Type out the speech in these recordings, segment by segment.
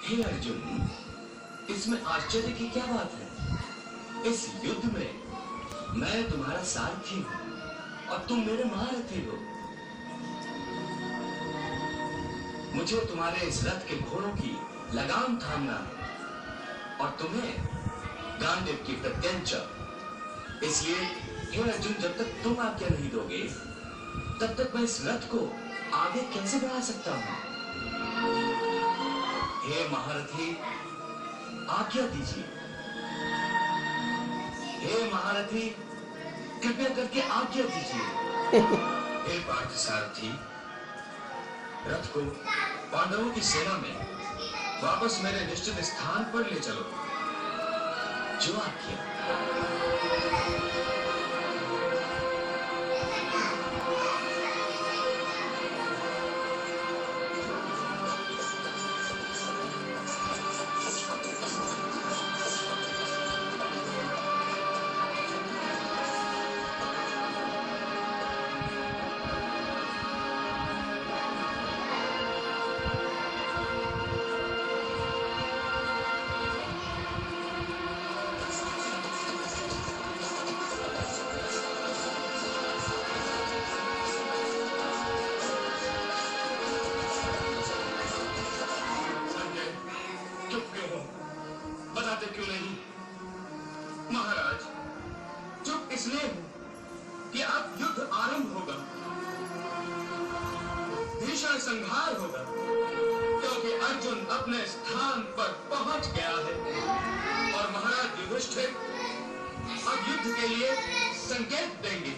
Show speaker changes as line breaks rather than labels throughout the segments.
हे अर्जुन, इसमें आश्चर्य की क्या बात है? इस युद्ध में मैं तुम्हारा सारथी हूं और तुम मेरे महारथी हो। मुझे तुम्हारे इस रथ के घोड़ों की लगाम थामना है और तुम्हें गांडीव की प्रत्यंचा। इसलिए हे अर्जुन, जब तक तुम आज्ञा नहीं दोगे तब तक मैं इस रथ को आगे कैसे बढ़ा सकता हूं? हे महारथी, आज्ञा दीजिए। हे महारथी, कृपया करके आज्ञा दीजिए। हे पार्थसारथी, रथ को पांडवों की सेना में वापस मेरे निश्चित स्थान पर ले चलो। जो आज्ञा। संहार होगा क्योंकि अर्जुन अपने स्थान पर पहुंच गया है और महाराज युधिष्ठिर अब युद्ध के लिए संकेत देंगे।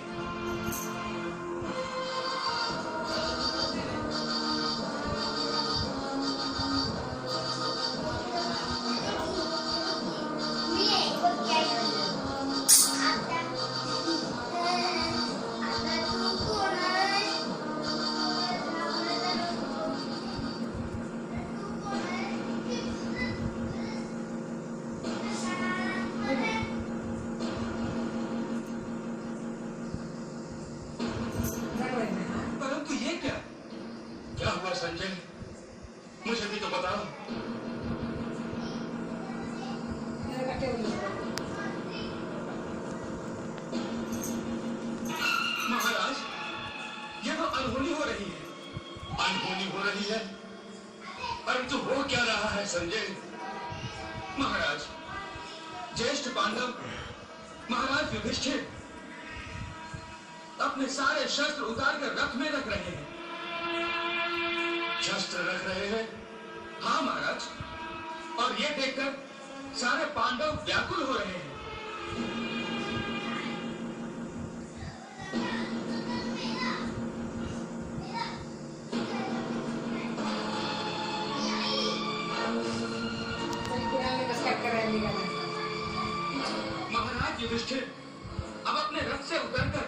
संजय, मुझे भी तो बताओ। महाराज, ये तो अनहोनी हो रही है। अनहोनी हो रही है, परंतु हो क्या रहा है संजय? महाराज, ज्येष्ठ पांडव महाराज युधिष्ठिर अपने सारे शस्त्र उतारकर रथ में रख रहे हैं। शस्त्र रख रहे हैं? हाँ महाराज, और ये देखकर सारे पांडव व्याकुल हो रहे हैं। महाराज युधिष्ठिर अब अपने रथ से उतरकर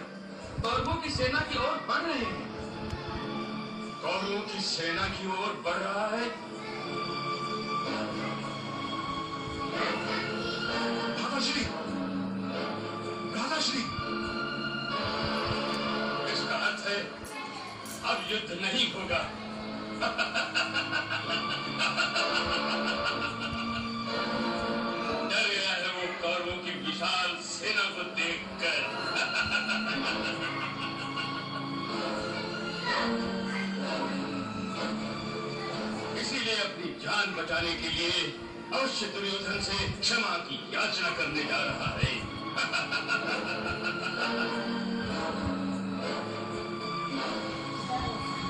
कौरवों की सेना की ओर बढ़ रहे हैं। कौरवों की सेना की ओर बढ़ रहा है? भ्राताश्री, भ्राताश्री, इसका अर्थ है अब युद्ध नहीं होगा। डर गया है वो कौरवों की विशाल सेना को देखकर। इसीलिए अपनी जान बचाने के लिए अवश्य दुर्योधन से क्षमा की याचना करने जा रहा है।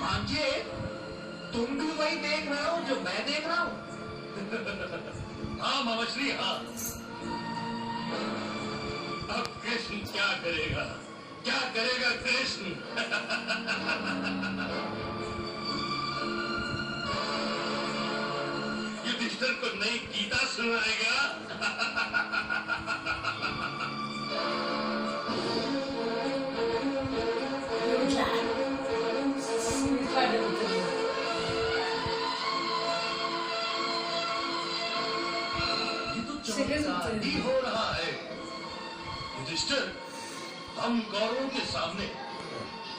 भांजे, तुम भी वही देख रहे हो जो मैं देख रहा हूँ? हाँ मामाश्री, हाँ। अब कृष्ण क्या करेगा? क्या करेगा कृष्ण? युधिष्ठिर को नई गीता सुनाएगा। ये तो हो रहा है। युधिष्ठिर हम कौरवों के सामने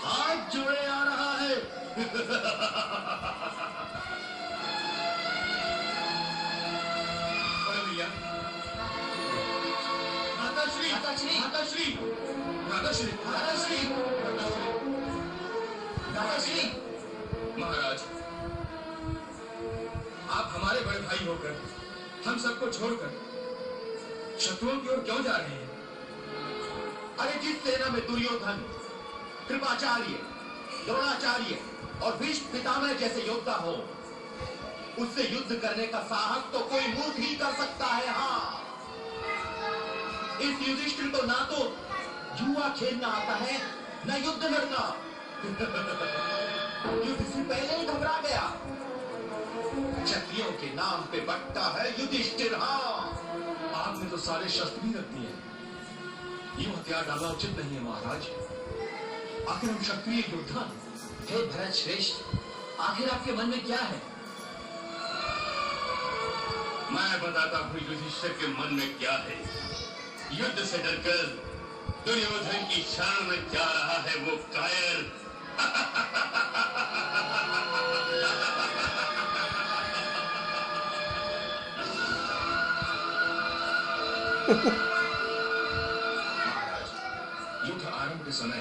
हाथ जोड़े आ रहा है। दादाश्री, दादाश्री, दादाश्री, महाराज, आप हमारे बड़े भाई होकर हम सबको छोड़कर शत्रुओं की ओर क्यों जा रहे हैं? अरे जिस सेना में दुर्योधन, कृपाचार्य, द्रोणाचार्य और भीष्म पितामह जैसे योद्धा हो, उससे युद्ध करने का साहस तो कोई मूर्ख ही कर सकता है। हाँ, इस युधिष्ठिर को ना तो जुआ खेलना आता है, ना युद्ध लड़ना। युद्ध से पहले ही घबरा गया। क्षत्रियों के नाम पे बटता है युधिष्ठिर। हाँ, आपने तो सारे शस्त्र भी रख दिए। यूं हथियार डालना उचित नहीं है महाराज। आखिर हम क्षत्रिय योद्धा। हे भरत श्रेष्ठ, आखिर आपके मन में क्या है? मैं बताता हूँ युधिष्ठिर के मन में क्या है। युद्ध से डरकर दुर्योधन की शरण में जा रहा है वो कायर। महाराज, युद्ध आरंभ के समय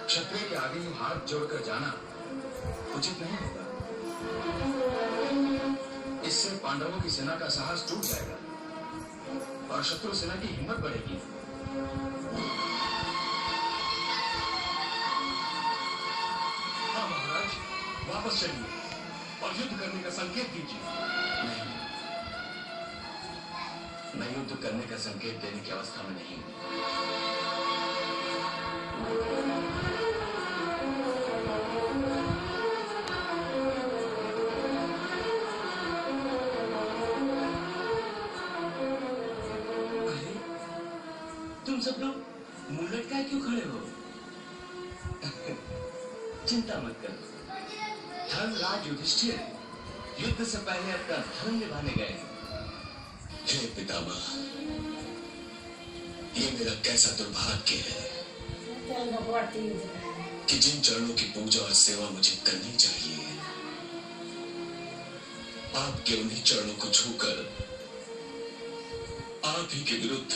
क्षत्रिय के आगे हाथ जोड़कर जाना उचित नहीं होगा। इससे पांडवों की सेना का साहस टूट जाएगा और शत्रु सेना की हिम्मत बढ़ेगी। हाँ महाराज, वापस चलिए और युद्ध करने का संकेत दीजिए। नहीं, मैं युद्ध करने का संकेत देने की अवस्था में नहीं हूं। तुम सब लोग मुंह लटकाए क्यों खड़े हो? चिंता मत करो, धर्मराज युधिष्ठिर युद्ध से पहले अपना धर्म निभाने गए। हे पितामह, ये मेरा कैसा दुर्भाग्य है कि जिन चरणों की पूजा और सेवा मुझे करनी चाहिए, आपके उन्हीं चरणों को छूकर आप ही के विरुद्ध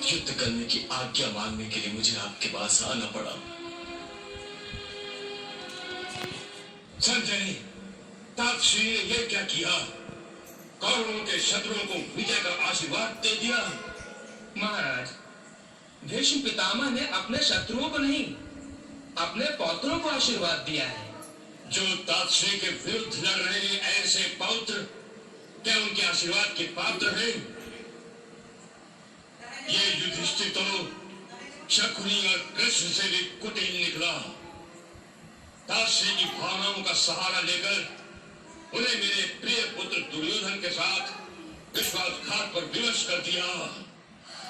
युद्ध करने की आज्ञा मांगने के लिए मुझे आपके पास आना पड़ा। संजय, तापसी ने यह क्या किया? कौरवों के शत्रुओं को विजय का आशीर्वाद दे दिया। महाराज, भीष्म पितामह ने अपने शत्रुओं को नहीं, अपने पौत्रों को आशीर्वाद दिया है। जो तापसी के विरुद्ध लड़ रहे ऐसे पौत्र क्या उनके आशीर्वाद के पात्र हैं? ये युधिष्ठिर तो शकुनी और कृष्ण से भी कुटिल निकला। तापसी की भावनाओं का सहारा लेकर उन्हें मेरे प्रिय पुत्र दुर्योधन के साथ विश्वासघात पर विवश कर दिया।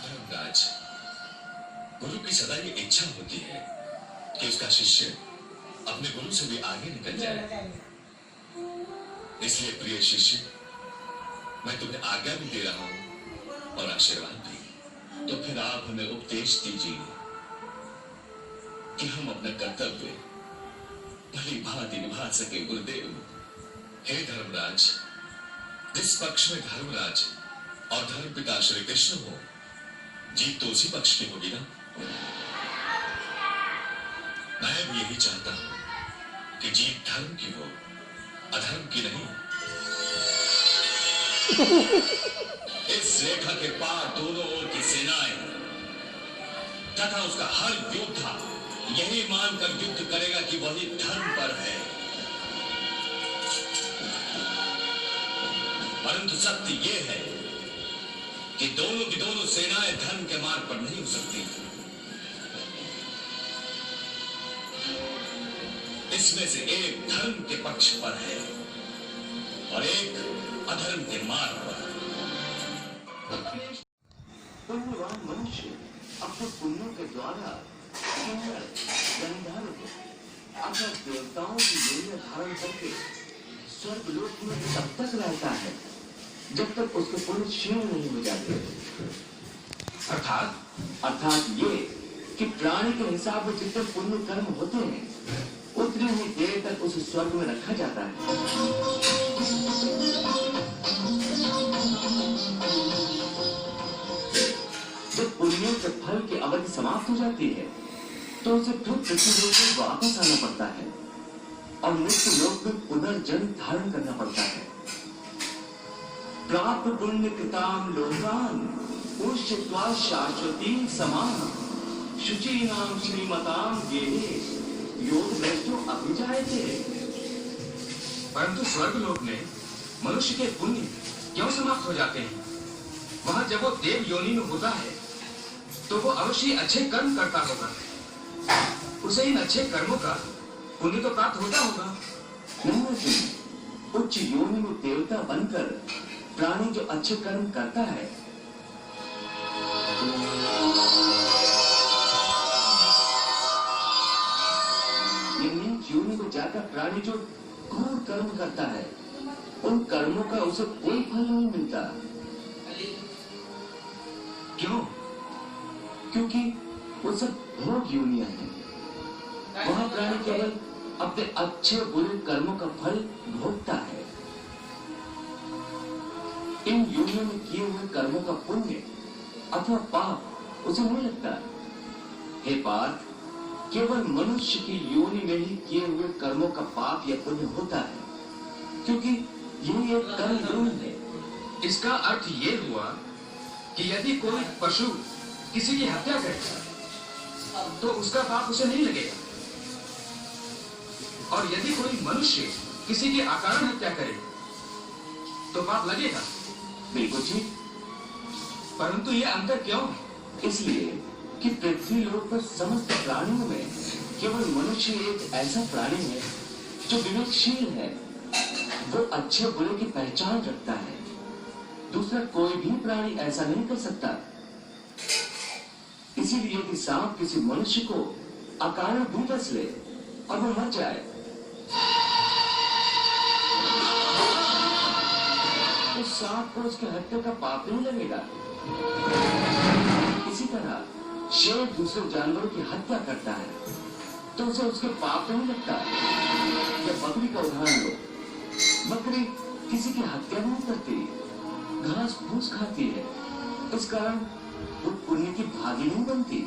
धर्मराज, गुरु की सदा ये इच्छा होती है कि उसका शिष्य अपने गुरु से भी आगे निकल जाए। इसलिए प्रिय शिष्य, मैं तुम्हें आज्ञा भी दे रहा हूं और आशीर्वाद भी। तो फिर आप हमें उपदेश दीजिए कि हम अपना कर्तव्य भली भांति निभा सके। गुरुदेव, हे धर्मराज, जिस पक्ष में धर्मराज और धर्मपिता श्री कृष्ण हो, जीत तो उसी पक्ष की होगी ना। मैं भी यही चाहता हूं कि जीत धर्म की हो, अधर्म की नहीं। इस रेखा के पार दोनों ओर की सेनाएं तथा उसका हर योद्धा यही मानकर युद्ध करेगा कि वही धर्म पर है। परंतु सत्य यह है कि दोनों की दोनों सेनाएं धर्म के मार्ग पर नहीं हो सकती। इसमें से एक धर्म के पक्ष पर है और एक अधर्म के मार्ग पर। पुण्यवान मनुष्य अपने पुण्यों के द्वारा अगर देवताओं की दुनिया धारण करके स्वर्गलोक में तब तक रहता है जब तक उसके पुण्य क्षीण नहीं हो जाते। अर्थात ये कि प्राणी के हिसाब में जितने पुण्य कर्म होते हैं उतनी ही देर तक उसे स्वर्ग में रखा जाता है। जब पुण्यों के फल की अवधि समाप्त समाप्त हो जाती है तो उसे फिर पृथ्वी लोक में वापस आना पड़ता है और मृत्यु लोक में पुनर्जन्म धारण करना पड़ता है। प्राप्त पुण्य कृताम लोकान उष्यत्वा शाश्वती समान शुचीनाम श्रीमताम गेहे योग दृष्टो अभिजायते। परंतु स्वर्ग लोक में मनुष्य के पुण्य क्यों समाप्त हो जाते हैं? वहां जब वो देव योनि में होता है तो वो अवश्य अच्छे कर्म करता होगा, उसे इन अच्छे कर्मों का पुण्य तो प्राप्त होता होगा। नहीं, उच्च योनि में देवता बनकर प्राणी जो अच्छे कर्म करता है नीच योनि में जाकर प्राणी जो क्रूर कर्म करता है उन कर्मों का उसे कोई फल नहीं मिलता। क्यों? क्योंकि वो सब भोग योनियां हैं। वहां प्राणी केवल अपने अच्छे बुरे कर्मों का फल भोगता है। इन योनियों में किए हुए कर्मों का पुण्य अथवा पाप उसे नहीं लगता। हे पार्थ, केवल मनुष्य की योनि में ही किए हुए कर्मों का पाप या पुण्य होता है, क्योंकि यही एक कर्म योनि है। इसका अर्थ ये हुआ कि यदि कोई पशु किसी की हत्या करेगा तो उसका पाप उसे नहीं लगेगा, और यदि कोई मनुष्य किसी की अकारण हत्या करे तो पाप लगेगा। बिल्कुल ठीक। परंतु ये अंतर क्यों है? इसलिए कि पृथ्वी लोक पर समस्त प्राणियों में केवल मनुष्य एक ऐसा प्राणी है जो विवेकशील है। वो अच्छे बुरे की पहचान रखता है। दूसरा कोई भी प्राणी ऐसा नहीं कर सकता। इसीलिए यदि सांप किसी मनुष्य को अकारण भी डस ले और वो मर जाए तो सांप को उसके हत्या का पाप नहीं लगेगा। इसी तरह शेर दूसरे जानवरों की हत्या करता है तो उसे उसके पाप नहीं लगता। या बकरी का उदाहरण लो, बकरी किसी की हत्या नहीं करती, घास फूस खाती है, इस कारण वो पुण्य की भागी नहीं बनती।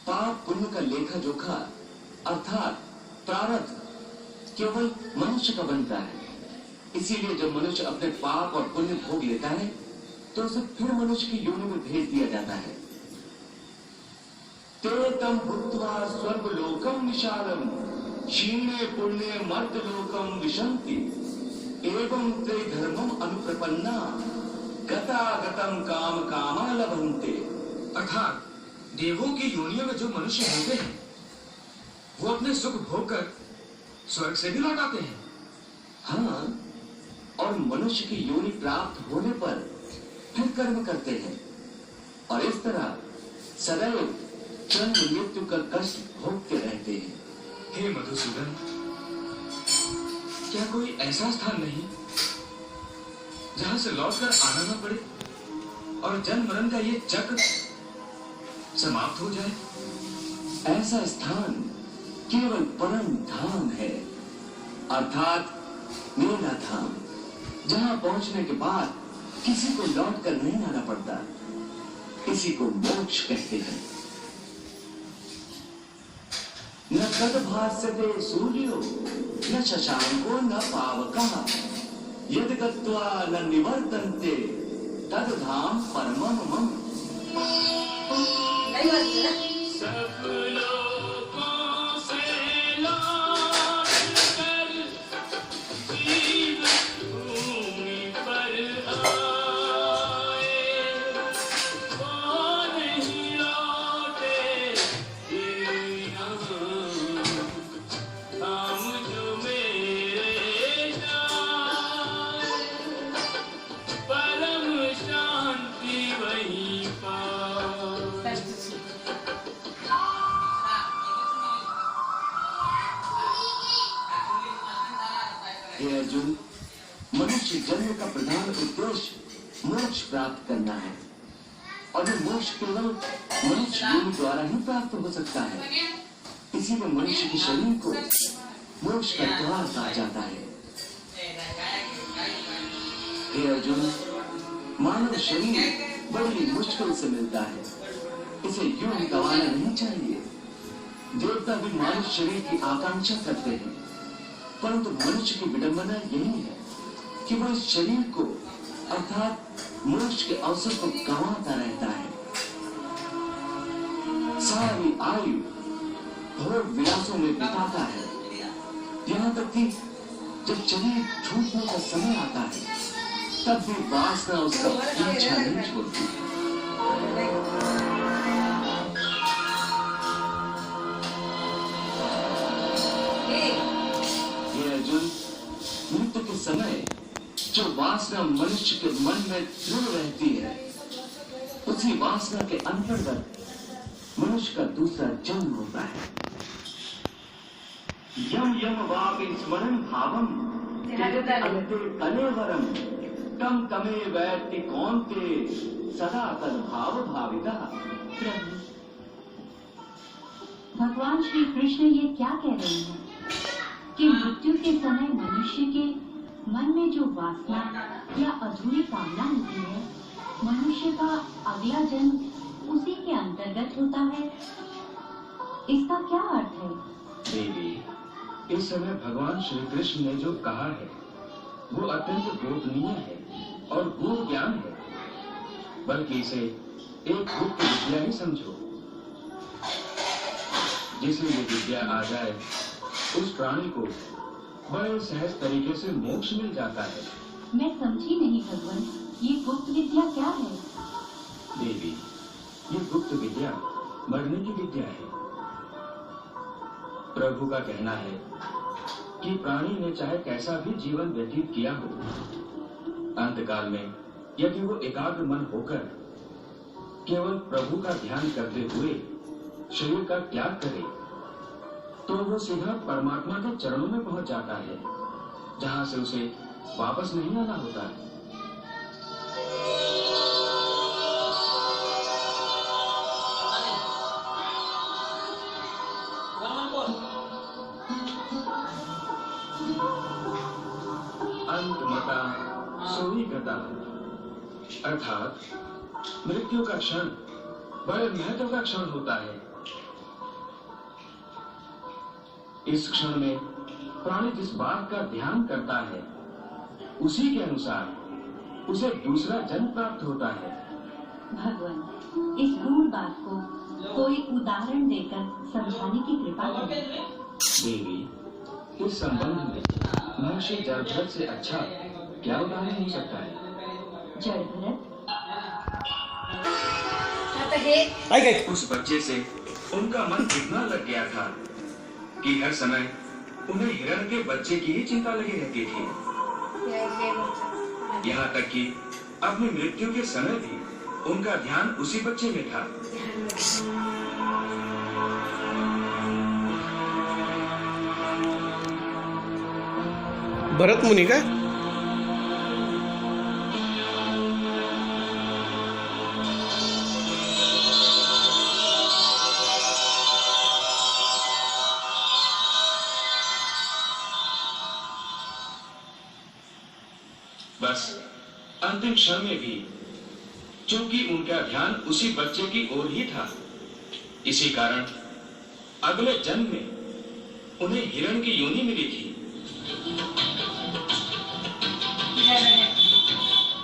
पाप पुण्य का लेखा जोखा अर्थात प्रारब्ध केवल मनुष्य का बनता है। इसीलिए जब मनुष्य अपने पाप और पुण्य भोग लेता है तो उसे फिर मनुष्य की योनि में भेज दिया जाता है। ते तम भूत्वा स्वर्गलोकम विशालम क्षीणे पुण्य मर्त्यलोकम विशन्ति एवं ते धर्मम अनुप्रपन्ना गतागतम काम कामा लभन्ते। अर्थात देवों की योनियों में जो मनुष्य होते हैं वो अपने सुख भोग कर स्वर्ग से भी लौट आते हैं। हाँ, और मनुष्य की योनि प्राप्त होने पर फिर कर्म करते हैं और इस तरह सदैव जन्म मृत्यु का कष्ट भोगते रहते हैं। हे मधुसूदन, क्या कोई ऐसा स्थान नहीं जहां से लौटकर आना न पड़े और जन्म मरण का ये चक्र समाप्त हो जाए? ऐसा स्थान केवल परम धाम है, अर्थात मेरा धाम, जहां पहुंचने के बाद किसी को लौट कर नहीं आना पड़ता। इसी को मोक्ष कहते हैं। न तद्भास्यते सूर्यो न शशांको न पावकः यदि गत्वा न निवर्तन्ते तद धाम परमम मम। सब लोगों से लौट कर जीव भूमि पर आए, वो नहीं लौटे यहाँ, धाम जो मेरे जाए, परम शांति वहीं पाए। हे अर्जुन, मनुष्य जन्म का प्रधान उद्देश्य मोक्ष प्राप्त करना है और ये मोक्ष केवल मनुष्य योनि द्वारा ही प्राप्त हो सकता है। इसीलिए मनुष्य के शरीर को मोक्ष का द्वार कहा जाता है। हे अर्जुन, मानव शरीर बड़ी मुश्किल से मिलता है। इसे यूं ही गंवाना नहीं चाहिए। देवता भी मानव शरीर की आकांक्षा करते हैं, परंतु मनुष्य की विडंबना यही है कि वो इस शरीर को अर्थात मोक्ष के अवसर को गंवाता रहता है। सारी आयु भोग विलासों में बिताता है, यहाँ तक कि जब शरीर छूटने का समय आता है तब भी वासना उसका पीछा नहीं छोड़ती। मृत्यु के समय जो वासना मनुष्य के मन में दृढ़ रहती है, उसी वासना के अंतर्गत मनुष्य का दूसरा जन्म होता है। यम यम वापि स्मरण भावम अंते कलेवरम तम तमे वैति कौन्ते सदा तद्भाव भाविता।
भगवान श्री कृष्ण ये क्या कह रहे हैं कि मृत्यु के समय मनुष्य के मन में जो वासना या अधूरी कामना होती है, मनुष्य का अगला जन्म उसी के अंतर्गत होता है। इसका क्या अर्थ है?
देवी, इस समय भगवान श्री कृष्ण ने जो कहा है वो अत्यंत गोपनीय है और गूढ़ ज्ञान है, बल्कि इसे एक गुप्त विद्या ही समझो। जिसे ये विद्या आ जाए उस प्राणी को बड़े सहज तरीके से मोक्ष मिल जाता है।
मैं समझी नहीं भगवान, ये गुप्त विद्या क्या है?
देवी, ये गुप्त विद्या मरने की विद्या है। प्रभु का कहना है कि प्राणी ने चाहे कैसा भी जीवन व्यतीत किया हो, अंतकाल में यदि वो एकाग्र मन होकर केवल प्रभु का ध्यान करते हुए शरीर का त्याग करे तो वो सीधा परमात्मा के चरणों में पहुंच जाता है, जहां से उसे वापस नहीं आना होता है। अंतमता सोई गता, अर्थात मृत्यु का क्षण बड़े महत्व का क्षण होता है। इस क्षण में प्राणी जिस बात का ध्यान करता है उसी के अनुसार उसे दूसरा जन्म प्राप्त होता है।
भगवान, इस गूढ़ बात को कोई उदाहरण देकर समझाने की कृपा करें।
देवी, इस संबंध में महर्षि जड़भरत से अच्छा क्या उदाहरण हो सकता है?
जड़भरत
उस बच्चे से उनका मन इतना लग गया था कि हर समय उन्हें हिरण के बच्चे की ही चिंता लगी रहती थी। यहाँ तक कि अपनी मृत्यु के समय भी उनका ध्यान उसी बच्चे में था।
भरत मुनि का
बस अंतिम क्षण में भी चूंकि उनका ध्यान उसी बच्चे की ओर ही था, इसी कारण अगले जन्म में उन्हें हिरण की योनि मिली थी।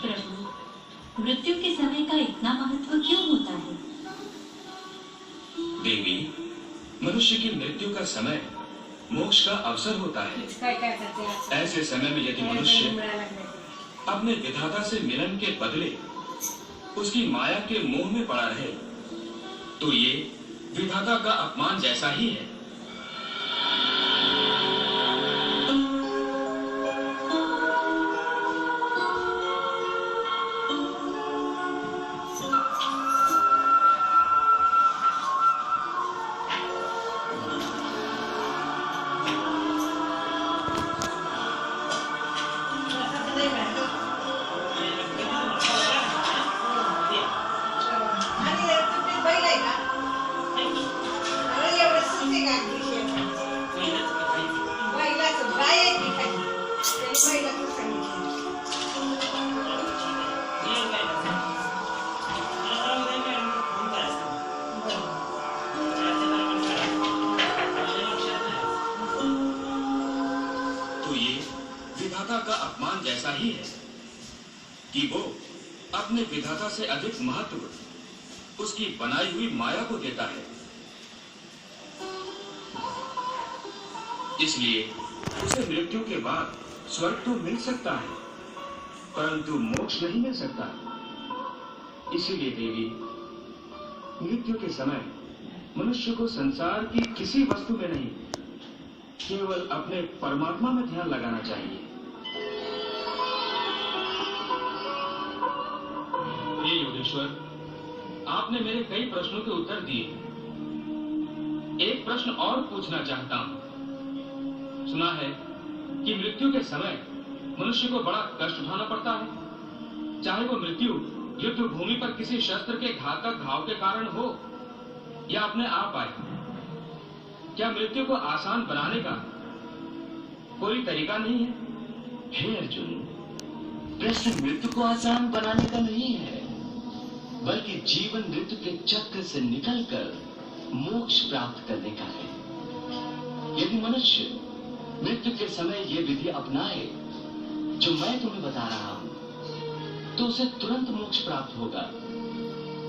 प्रभु, मृत्यु के समय का इतना महत्व क्यों होता है?
देवी, मनुष्य की मृत्यु का समय मोक्ष का अवसर होता है। ऐसे समय में यदि मनुष्य अपने विधाता से मिलन के बदले उसकी माया के मोह में पड़ा रहे तो ये विधाता का अपमान जैसा ही है। तो ये विधाता का अपमान जैसा ही है कि वो अपने विधाता से अधिक महत्व उसकी बनाई हुई माया को देता है। इसलिए उसे मृत्यु के बाद स्वर्ग तो मिल सकता है, परंतु मोक्ष नहीं मिल सकता। इसीलिए देवी, मृत्यु के समय मनुष्य को संसार की किसी वस्तु में नहीं, केवल अपने परमात्मा में ध्यान लगाना चाहिए। हे योगेश्वर, आपने मेरे कई प्रश्नों के उत्तर दिए। एक प्रश्न और पूछना चाहता हूं। सुना है कि मृत्यु के समय मनुष्य को बड़ा कष्ट उठाना पड़ता है, चाहे वो मृत्यु युद्ध भूमि पर किसी शस्त्र के घातक घाव के कारण हो या अपने आप आए। क्या मृत्यु को आसान बनाने का कोई तरीका नहीं है? हे अर्जुन, प्रश्न मृत्यु को आसान बनाने का नहीं है, बल्कि जीवन मृत्यु के चक्र से निकलकर मोक्ष प्राप्त करने का है। यदि मनुष्य मृत्यु के समय ये विधि अपनाए जो मैं तुम्हें बता रहा हूं, तो उसे तुरंत मोक्ष प्राप्त होगा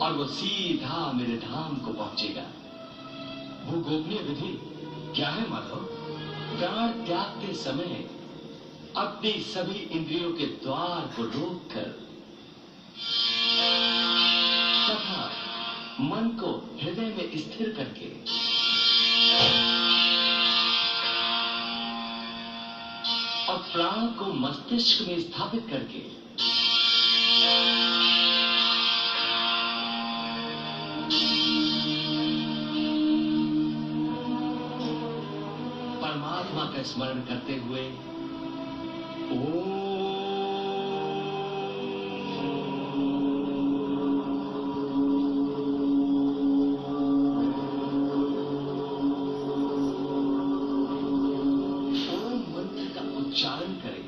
और वो सीधा मेरे धाम को पहुंचेगा। वो गोपनीय विधि क्या है माधव? प्राण त्याग के समय अपनी सभी इंद्रियों के द्वार को रोककर तथा मन को हृदय में स्थिर करके और प्राण को मस्तिष्क में स्थापित करके परमात्मा का स्मरण करते हुए उच्चारण करे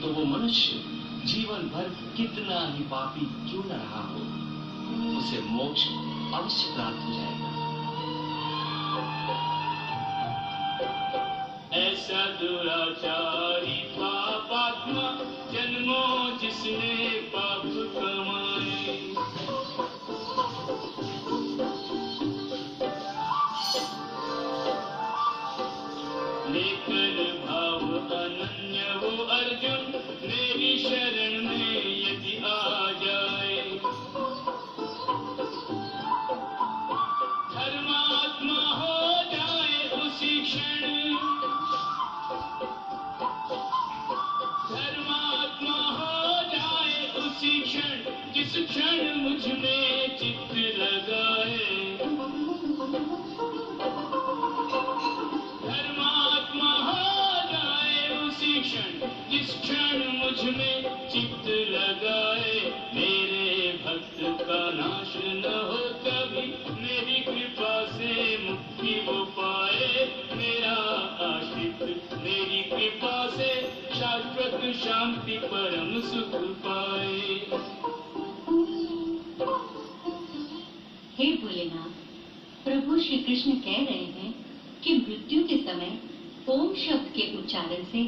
तो वो मनुष्य जीवन भर कितना ही पापी क्यों न रहा हो, उसे मोक्ष अवश्य प्राप्त हो जाएगा।
ऐसा दुराचारी पापात्मा जन्मों जिसने पाप कमाए, लेकर भाव अनन्य वो अर्जुन मेरी शरण में यदि आ जाए, धर्मात्मा हो जाए उसी क्षण, धर्मात्मा हो जाए उसी क्षण जिस क्षण मुझ में चित्त लगाए, धर्मात्मा हो जाए उसी क्षण जिस क्षण मुझ में चित्त लगाए। मेरे भक्त का नाश न हो कभी, मेरी कृपा से मुक्ति वो पाए, मेरा आश्रित मेरी कृपा से शाश्वत शांति परम सुख पाए।
हे भोलेनाथ, प्रभु श्री कृष्ण कह रहे हैं कि मृत्यु के समय ओम शब्द के उच्चारण से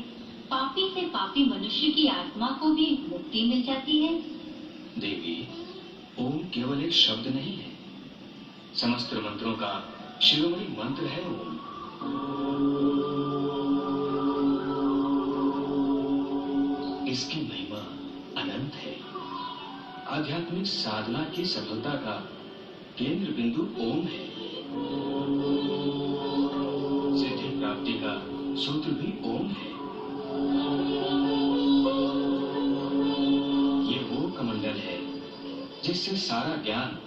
पापी मनुष्य की आत्मा को भी मुक्ति मिल जाती है।
देवी, ओम केवल एक शब्द नहीं है, समस्त मंत्रों का शिरोमणि मंत्र है ओम। इसकी महिमा अनंत है। आध्यात्मिक साधना की सफलता का केंद्र बिंदु ओम है। सिद्धि प्राप्ति का सूत्र भी ओम है। ये वो कमंडल है जिससे सारा ज्ञान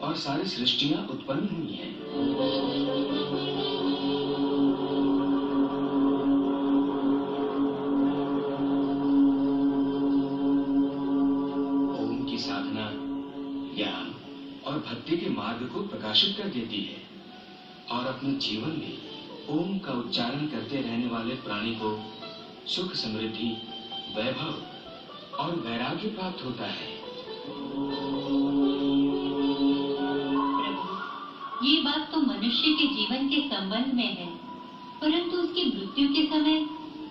और सारी सृष्टियां उत्पन्न हुई हैं। ओम की साधना ज्ञान और भक्ति के मार्ग को प्रकाशित कर देती है और अपने जीवन में ओम का उच्चारण करते रहने वाले प्राणी को सुख, समृद्धि, वैभव और वैराग्य प्राप्त होता है।
ये बात तो मनुष्य के जीवन के संबंध में है, परंतु उसकी मृत्यु के समय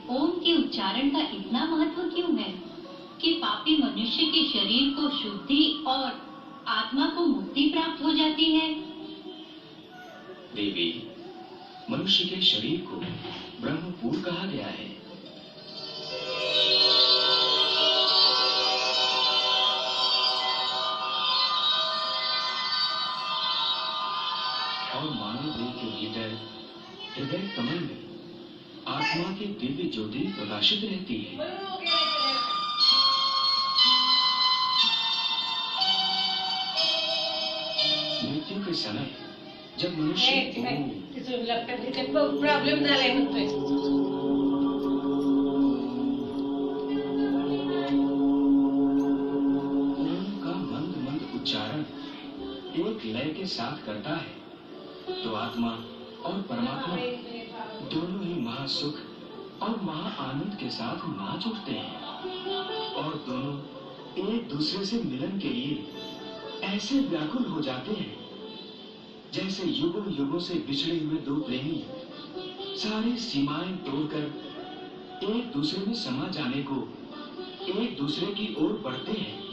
ओम के उच्चारण का इतना महत्व क्यों है कि पापी मनुष्य के शरीर को शुद्धि और आत्मा को मुक्ति प्राप्त हो जाती है?
देवी, मनुष्य के शरीर को ब्रह्मपुर कहा गया है। और मानव देह के भीतर हृदय कमल में आत्मा की दिव्य ज्योति प्रकाशित रहती है। मृत्यु के समय जब मनुष्य
प्रॉब्लेम झालाय म्हणतोय।
ओम का मंद मंद उच्चारण एक लय के साथ करता है तो आत्मा और परमात्मा दोनों ही महासुख और महाआनंद के साथ नाच उठते हैं और दोनों एक दूसरे से मिलन के लिए ऐसे व्याकुल हो जाते हैं जैसे युगों युगों से बिछड़े हुए दो प्रेमी सारी सीमाएं तोड़कर एक दूसरे में समा जाने को एक दूसरे की ओर बढ़ते हैं।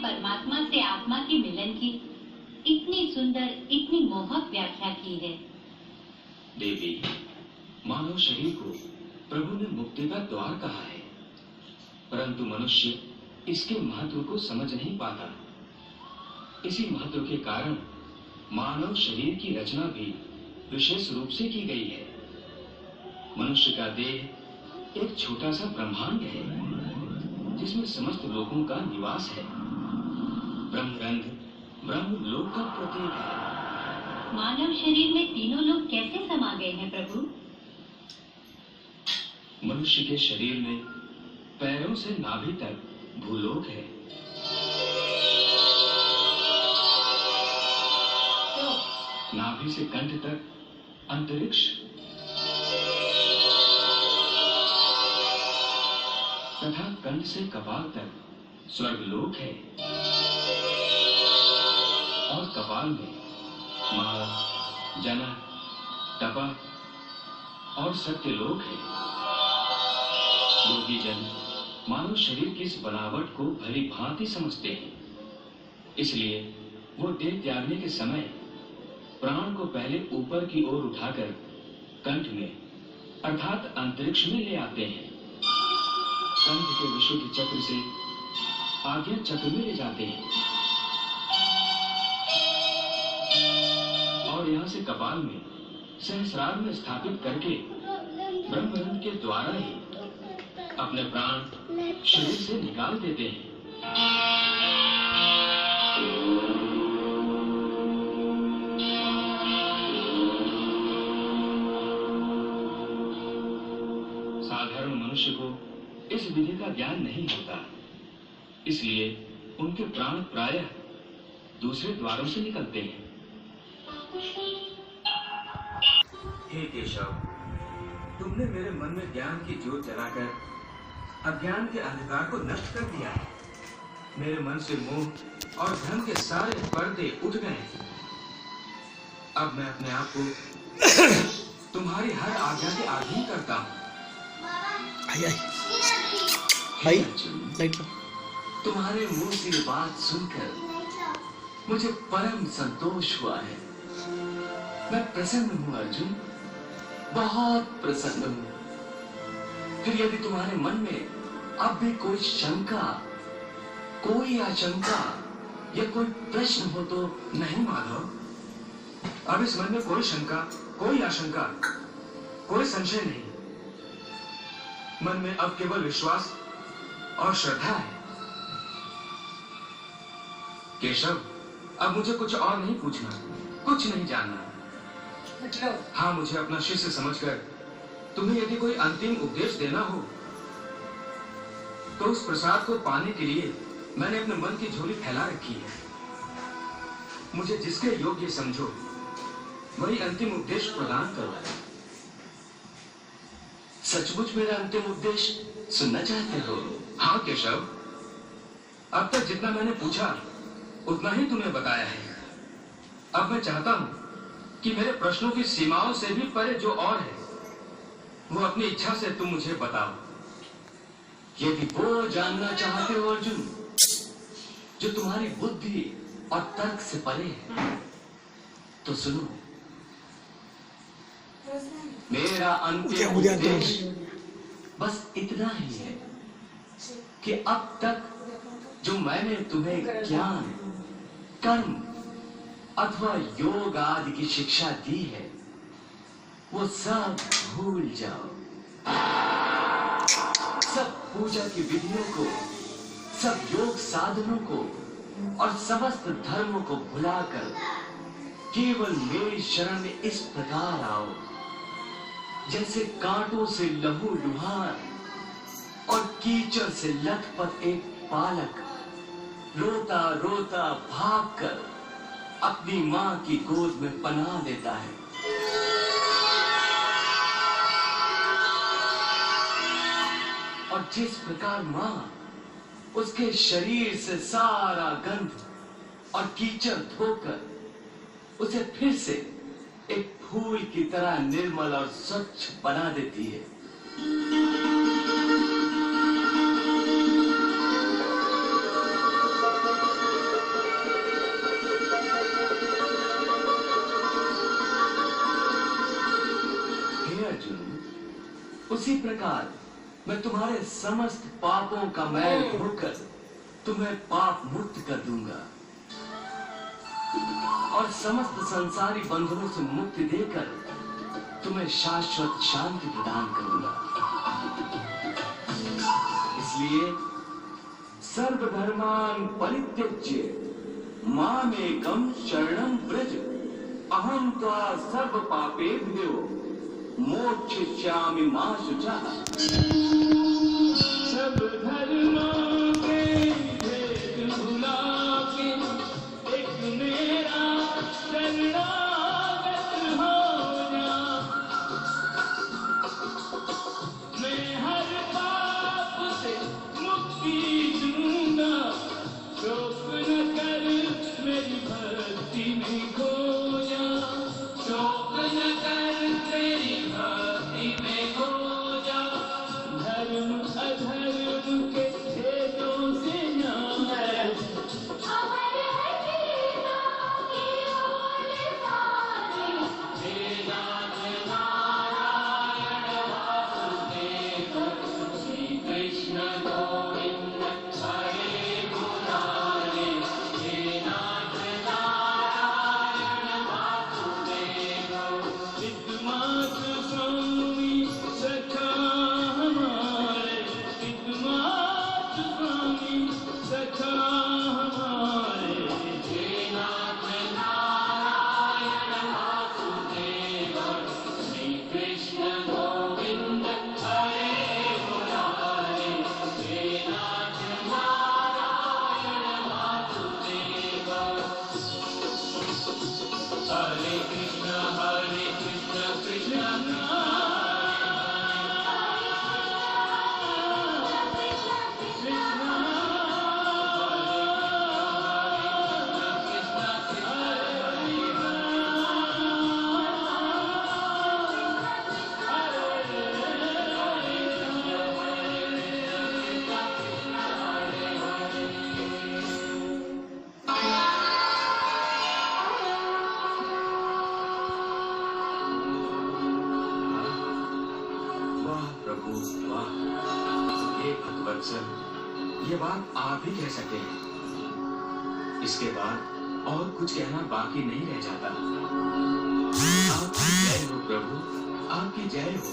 परमात्मा से आत्मा के मिलन की इतनी सुंदर, इतनी मोहक व्याख्या की है।
देवी, मानव शरीर को प्रभु ने मुक्ति का द्वार कहा है, परंतु मनुष्य इसके महत्व को समझ नहीं पाता। इसी महत्व के कारण मानव शरीर की रचना भी विशेष रूप से की गई है। मनुष्य का देह एक छोटा सा ब्रह्मांड है जिसमें समस्त लोगों का निवास है। ब्रह्मरंध्र ब्रह्म लोक का प्रतीक है।
मानव शरीर में तीनों लोग कैसे समा गए हैं प्रभु?
मनुष्य के शरीर में पैरों से नाभि तक भूलोक है। नाभि से कंठ तक अंतरिक्ष तथा कंठ से कपाल तक स्वर्गलोक है और कपाल में महा, जन, तपा और सत्यलोक है। योगी जन मानव शरीर की इस बनावट को भली भांति समझते हैं, इसलिए वो देह त्यागने के समय प्राण को पहले ऊपर की ओर उठाकर कंठ में अर्थात अंतरिक्ष में ले आते हैं। कंठ के विशुद्ध चक्र से आज्ञा चक्र में ले जाते हैं और यहाँ से कपाल में सहस्रार में स्थापित करके ब्रह्मरंध्र के द्वारा ही अपने प्राण शरीर से निकाल देते हैं। साधारण मनुष्य को इस विधि का ज्ञान नहीं होता, इसलिए उनके प्राण प्रायः दूसरे द्वारों से निकलते हैं। हे केशव, तुमने मेरे मन में ज्ञान की ज्योत जलाकर अज्ञान के अंधकार को नष्ट कर दिया है। मेरे मन से मोह और धन के सारे पर्दे उठ गए हैं। अब मैं अपने आप को तुम्हारी हर आज्ञा के अधीन करता हूँ। तुम्हारे मुंह से ये बात सुनकर मुझे परम संतोष हुआ है। मैं प्रसन्न हूँ अर्जुन, बहुत प्रसन्न हूँ। फिर यदि तुम्हारे मन में अब भी कोई शंका, कोई आशंका या कोई प्रश्न हो तो नहीं माधव। अब इस मन में कोई शंका, कोई आशंका, कोई संशय नहीं। मन में अब केवल विश्वास और श्रद्धा है। केशव, अब मुझे कुछ और नहीं पूछना, कुछ नहीं जानना। हाँ, मुझे अपना शिष्य समझकर तुम्हें यदि कोई अंतिम उपदेश देना हो तो उस प्रसाद को पाने के लिए मैंने अपने मन की झोली फैला रखी है। मुझे जिसके योग्य समझो वही अंतिम उपदेश प्रदान करो। सचमुच मेरा अंतिम उपदेश सुनना चाहते हो?
हाँ केशव, अब तक जितना मैंने पूछा उतना ही तुम्हें बताया है। अब मैं चाहता हूँ कि मेरे प्रश्नों की सीमाओं से भी परे जो और है वो अपनी इच्छा से तुम मुझे बताओ।
यदि वो जानना चाहते हो अर्जुन जो तुम्हारी बुद्धि और तर्क से परे है, तो सुनो। मेरा अंतिम उपदेश बस इतना ही है कि अब तक जो मैंने तुम्हें ज्ञान, कर्म अथवा योग आदि की शिक्षा दी है, वो सब भूल जाओ। सब पूजा की विधियों को, सब योग साधनों को और समस्त धर्मों को भुलाकर केवल मेरी शरण में इस प्रकार आओ जैसे कांटों से लहू लुहान और कीचड़ से लथपथ एक बालक रोता रोता भागकर अपनी मां की गोद में पनाह लेता है। और जिस प्रकार मां उसके शरीर से सारा गंध और कीचड़ धोकर उसे फिर से एक फूल की तरह निर्मल और स्वच्छ बना देती है, हे अर्जुन, उसी प्रकार मैं तुम्हारे समस्त पापों का मैल धोकर तुम्हें पाप मुक्त कर दूंगा और समस्त संसारी बंधनों से मुक्ति देकर तुम्हें शाश्वत शांति प्रदान करूंगा। इसलिए सर्वधर्मान् परित्यज्य मामेकं शरणं व्रज अहं त्वा सर्व पापेभ्यो मोक्षयिष्यामि मा शुचः।
सब धर्मों के भेद भुला के एक मेरा शरणागत हो जा। मैं हर पाप से मुक्ति दूंगा, शोक न कर मेरी भक्ति में खो जा। शोक न कर मेरी भक्ति में खो जा। धर्म अधर्म के भेदों से ना
ये बात आप ही कह सकते हैं। इसके बाद और कुछ कहना बाकी नहीं रह जाता। आपकी जय हो प्रभु, आपकी जय हो।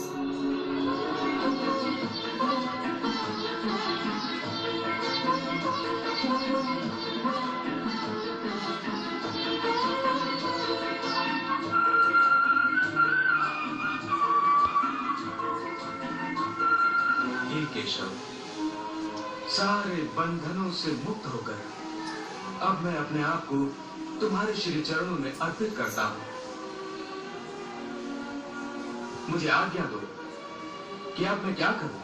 हे केशव, सारे बंधनों से मुक्त होकर अब मैं अपने आप को तुम्हारे श्री चरणों में अर्पित करता हूं। मुझे आज्ञा दो
कि अब मैं क्या करूं?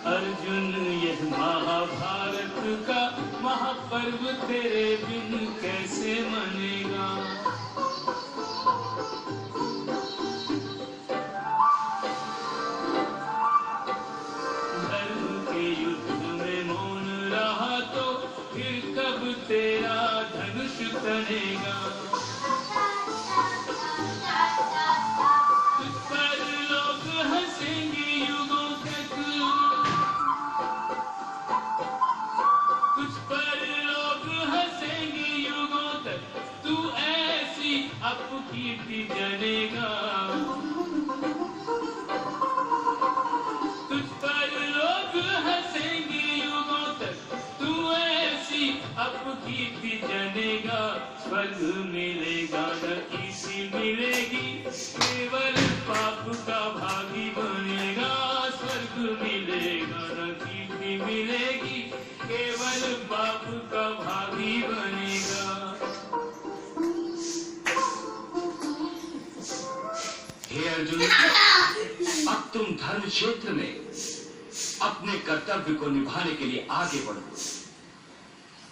अर्जुन, यह महाभारत का महापर्व तेरे बिन कैसे मनेगा। धर्म के युद्ध में मौन रहा तो फिर कब तेरा धनुष तनेगा। तुझ पर लोग हंसेंगे युगों तक, तुझ पर लोग हंसेंगे युगों तक, तू ऐसी अपकीर्ति जनेगा। तुझ पर लोग हंसेंगे युगों तक, तू ऐसी अपकीर्ति जनेगा। स्वर्ग मिलेगा न किसी मिलेगी, केवल पाप का भागी बनेगा। स्वर्ग मिलेगा न कीर्ति मिलेगी, केवल पाप का भागी बनेगा।
हे अर्जुन, अब तुम धर्म क्षेत्र में अपने कर्तव्य को निभाने के लिए आगे बढ़ो।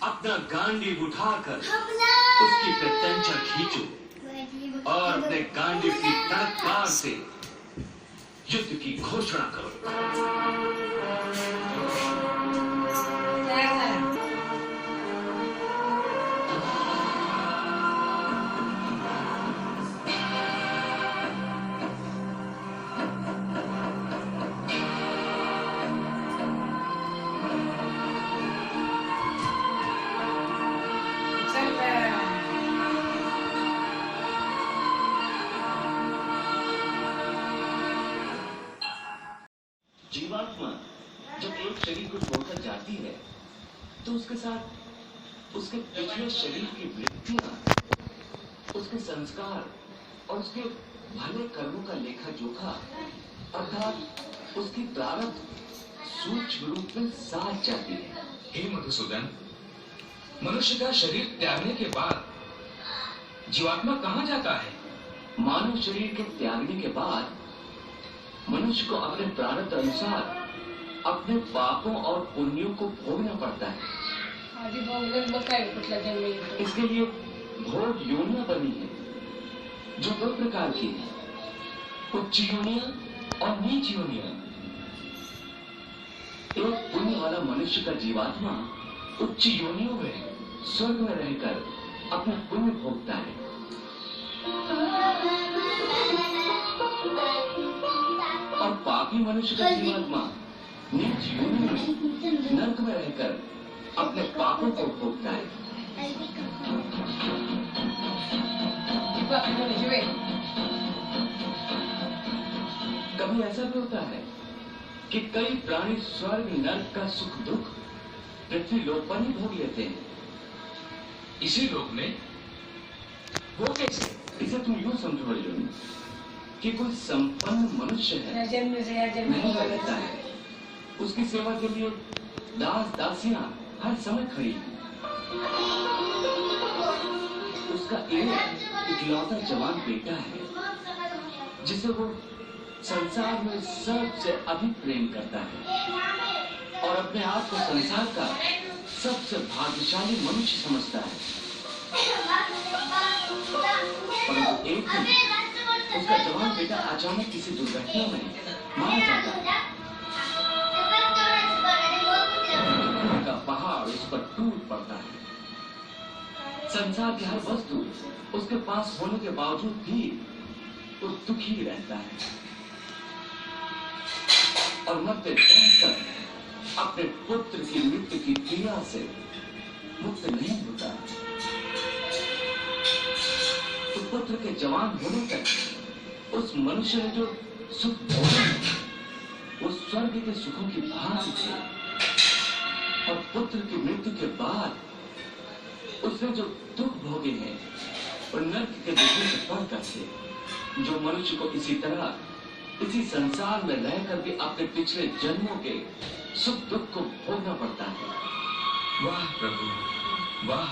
अपना गांडीव उठाकर उसकी प्रत्यंचा खींचो और अपने गांडीव की तड़कपार से युद्ध की घोषणा करो। जीवात्मा जब एक शरीर को छोड़कर जाती है तो उसके साथ उसके पिछले शरीर की वृत्तियां, उसके संस्कार और उसके भले कर्मों का लेखा जोखा अर्थात उसकी प्रारब्ध सूक्ष्म रूप में साथ जाती है।
हे मधुसूदन, मनुष्य का शरीर त्यागने के बाद जीवात्मा कहाँ जाता है?
मानव शरीर के त्यागने के बाद मनुष्य को अपने प्रारब्ध अनुसार अपने पापों और पुण्यों को भोगना पड़ता है। इसके लिए भोग योनियां बनी है जो दो प्रकार की है, उच्च योनियां और नीच योनियां। एक पुण्य वाला मनुष्य का जीवात्मा उच्च योनियों में स्वर्ग में रहकर अपना पुण्य भोगता है और पापी मनुष्य का जीवात्मा नीच योनि में नरक में रहकर अपने पापों को भोगता है। कभी ऐसा भी होता है कि कई प्राणी स्वर्ग नरक का सुख दुख पृथ्वी लोक पर ही भोग लेते हैं।
इसी लोक में वो कैसे?
इसे तुम यूं समझो अर्जुन कि कोई संपन्न मनुष्य है, महंगा रहता है, उसकी सेवा के लिए दास दासियां हर समय खड़ी हैं। उसका एक इकलौता जवान बेटा है जिसे वो संसार में सबसे अधिक प्रेम करता है और अपने आप को संसार का सबसे भाग्यशाली मनुष्य समझता है। परंतु एक दिन उसका जवान बेटा अचानक किसी दुर्घटना में मारा जाता है। का पहाड़ उस पर टूट पड़ता है। संसार की हर वस्तु उसके पास होने के बावजूद भी वो दुखी रहता है और मरते तक अपने पुत्र की मृत्यु की पीड़ा से मुक्त नहीं होता। तो पुत्र के जवान होने तक उस मनुष्य ने जो सुख भोगे वो स्वर्ग के सुखों की भांति थे और पुत्र की मृत्यु के बाद उसने जो दुख भोगे हैं और नर्क के दुखों से बढ़कर थे। जो मनुष्य को इसी तरह इसी संसार में रहकर भी अपने पिछले जन्मों के सुख दुख को भोगना पड़ता है।
वाह प्रभु वाह।